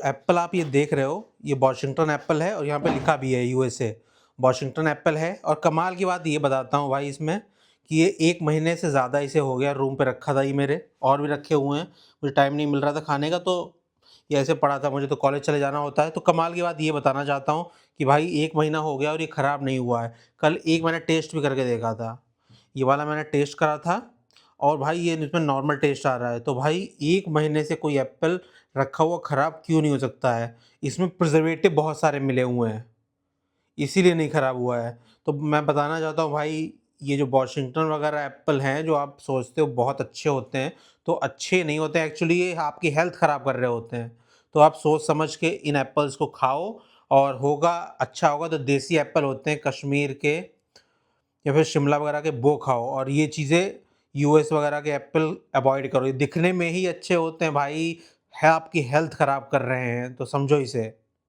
Apple आप ये देख रहे हो, ये वॉशिंगटन एप्पल है और यहाँ पे लिखा भी है यूएसए। वॉशिंगटन एप्पल है और कमाल की बात ये बताता हूँ भाई इसमें कि ये 1 महीने से ज़्यादा इसे हो गया, रूम पे रखा था ये मेरे, और भी रखे हुए हैं। मुझे टाइम नहीं मिल रहा था खाने का, तो ये ऐसे पड़ा था, मुझे तो कॉलेज चले जाना होता है। तो कमाल की बात ये बताना चाहता हूँ कि भाई 1 महीना हो गया और ये खराब नहीं हुआ है। कल एक मैंने टेस्ट भी करके देखा था। ये वाला मैंने टेस्ट करा था और भाई ये इसमें नॉर्मल टेस्ट आ रहा है। तो भाई 1 महीने से कोई एप्पल रखा हुआ खराब क्यों नहीं हो सकता है? इसमें प्रिज़र्वेटिव बहुत सारे मिले हुए हैं, इसीलिए नहीं खराब हुआ है। तो मैं बताना चाहता हूँ भाई, ये जो वॉशिंगटन वगैरह एप्पल हैं, जो आप सोचते हो बहुत अच्छे होते हैं, तो अच्छे नहीं होते हैं। एक्चुअली ये आपकी हेल्थ खराब कर रहे होते हैं। तो आप सोच समझ के इन एप्पल्स को खाओ, और होगा अच्छा होगा तो देसी एप्पल होते हैं कश्मीर के या फिर शिमला वगैरह के, वो खाओ। और ये चीज़ें यूएस वगैरह के एप्पल अवॉइड करो, ये दिखने में ही अच्छे होते हैं भाई, है आपकी हेल्थ खराब कर रहे हैं, तो समझो इसे।